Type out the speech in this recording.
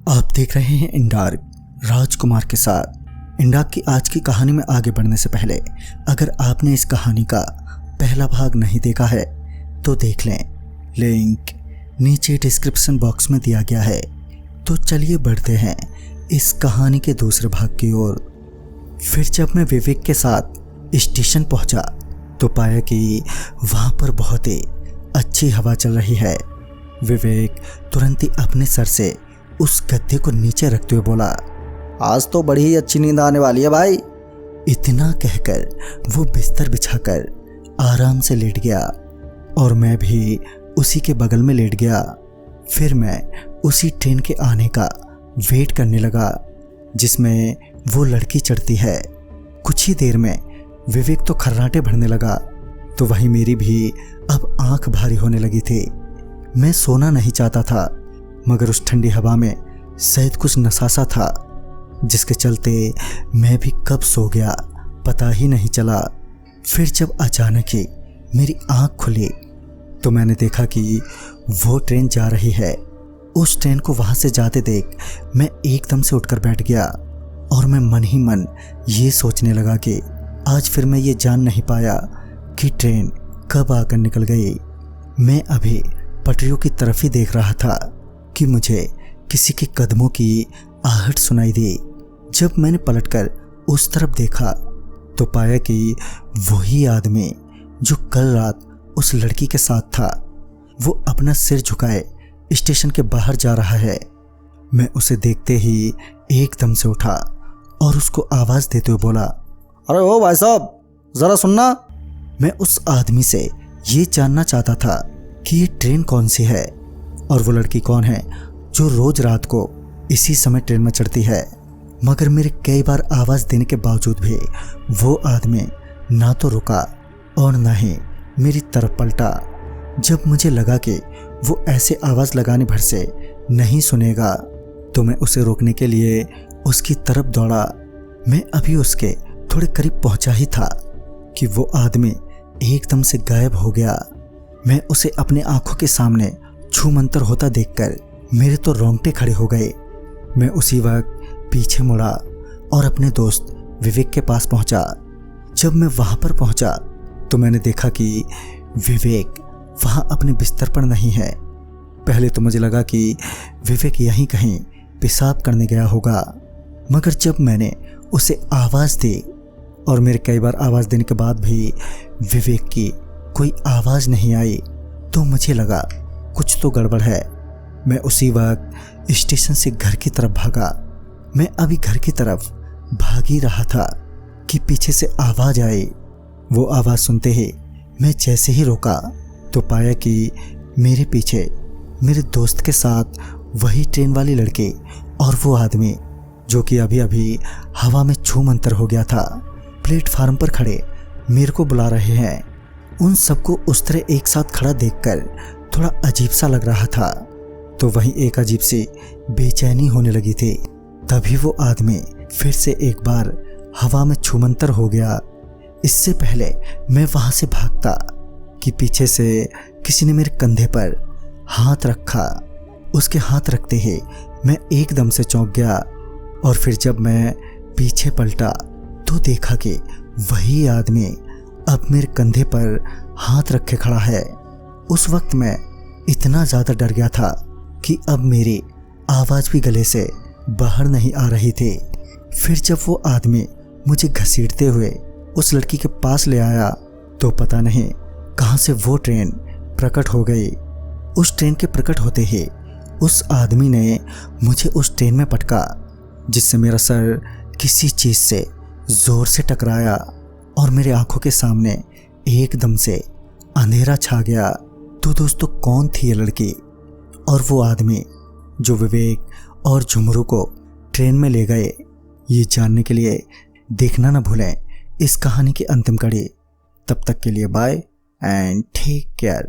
आप देख रहे हैं इंडार्क राजकुमार के साथ। इंडार्क की आज की कहानी में आगे बढ़ने से पहले अगर आपने इस कहानी का पहला भाग नहीं देखा है तो देख लें, लिंक नीचे डिस्क्रिप्शन बॉक्स में दिया गया है। तो चलिए बढ़ते हैं इस कहानी के दूसरे भाग की ओर। फिर जब मैं विवेक के साथ स्टेशन पहुंचा तो पाया कि वहां पर बहुत ही अच्छी हवा चल रही है। विवेक तुरंत ही अपने सर से उस गद्दे को नीचे रखते हुए बोला, आज तो बड़ी ही अच्छी नींद आने वाली है भाई। इतना कहकर वो बिस्तर बिछाकर आराम से लेट गया और मैं भी उसी के बगल में लेट गया। फिर मैं उसी ट्रेन के आने का वेट करने लगा जिसमें वो लड़की चढ़ती है। कुछ ही देर में विवेक तो खर्राटे भरने लगा तो वहीं मेरी भी अब आंख भारी होने लगी थी। मैं सोना नहीं चाहता था मगर उस ठंडी हवा में शायद कुछ नशा सा था जिसके चलते मैं भी कब सो गया पता ही नहीं चला। फिर जब अचानक ही मेरी आंख खुली तो मैंने देखा कि वो ट्रेन जा रही है। उस ट्रेन को वहां से जाते देख मैं एकदम से उठकर बैठ गया और मैं मन ही मन ये सोचने लगा कि आज फिर मैं ये जान नहीं पाया कि ट्रेन कब आकर निकल गई। मैं अभी पटरियों की तरफ ही देख रहा था कि मुझे किसी के कदमों की आहट सुनाई दी। जब मैंने पलटकर उस तरफ देखा तो पाया कि वही आदमी जो कल रात उस लड़की के साथ था वो अपना सिर झुकाए स्टेशन के बाहर जा रहा है। मैं उसे देखते ही एकदम से उठा और उसको आवाज देते हुए बोला, अरे ओ भाई साहब, जरा सुनना। मैं उस आदमी से ये जानना चाहता था कि ये ट्रेन कौन सी है और वो लड़की कौन है जो रोज रात को इसी समय ट्रेन में चढ़ती है। मगर मेरे कई बार आवाज देने के बावजूद भी वो आदमी ना तो रुका और ना ही मेरी तरफ पलटा। जब मुझे लगा कि वो ऐसे आवाज लगाने भर से नहीं सुनेगा तो मैं उसे रोकने के लिए उसकी तरफ दौड़ा। मैं अभी उसके थोड़े करीब पहुंचा ही था कि वो आदमी एकदम से गायब हो गया। मैं उसे अपने आंखों के सामने छूमंतर होता देखकर मेरे तो रोंगटे खड़े हो गए। मैं उसी वक्त पीछे मुड़ा और अपने दोस्त विवेक के पास पहुंचा। जब मैं वहां पर पहुंचा तो मैंने देखा कि विवेक वहां अपने बिस्तर पर नहीं है। पहले तो मुझे लगा कि विवेक यहीं कहीं पेशाब करने गया होगा, मगर जब मैंने उसे आवाज़ दी और मेरे कई बार आवाज़ देने के बाद भी विवेक की कोई आवाज़ नहीं आई तो मुझे लगा कुछ तो गड़बड़ है। मैं उसी वक्त स्टेशन से घर की तरफ भागा। मैं अभी घर की तरफ भाग ही रहा था कि पीछे से आवाज़ आई। वो आवाज़ सुनते ही मैं जैसे ही रोका तो पाया कि मेरे पीछे मेरे दोस्त के साथ वही ट्रेन वाली लड़की और वो आदमी जो कि अभी अभी हवा में छूमंतर हो गया था प्लेटफार्म पर खड़े मेरे को बुला रहे हैं। उन सबको उस तरह एक साथ खड़ा देखकर थोड़ा अजीब सा लग रहा था तो वहीं एक अजीब सी बेचैनी होने लगी थी। तभी वो आदमी फिर से एक बार हवा में छूमंतर हो गया। इससे पहले मैं वहां से भागता कि पीछे से किसी ने मेरे कंधे पर हाथ रखा। उसके हाथ रखते ही मैं एकदम से चौंक गया और फिर जब मैं पीछे पलटा तो देखा कि वही आदमी अब मेरे कंधे पर हाथ रखे खड़ा है। उस वक्त मैं इतना ज़्यादा डर गया था कि अब मेरी आवाज़ भी गले से बाहर नहीं आ रही थी। फिर जब वो आदमी मुझे घसीटते हुए उस लड़की के पास ले आया तो पता नहीं कहाँ से वो ट्रेन प्रकट हो गई। उस ट्रेन के प्रकट होते ही उस आदमी ने मुझे उस ट्रेन में पटका जिससे मेरा सर किसी चीज़ से ज़ोर से टकराया और मेरे आंखों के सामने एकदम से अंधेरा छा गया। तो दोस्तों, कौन थी ये लड़की और वो आदमी जो विवेक और झुमरू को ट्रेन में ले गए? ये जानने के लिए देखना ना भूलें इस कहानी की अंतिम कड़ी। तब तक के लिए बाय एंड टेक केयर।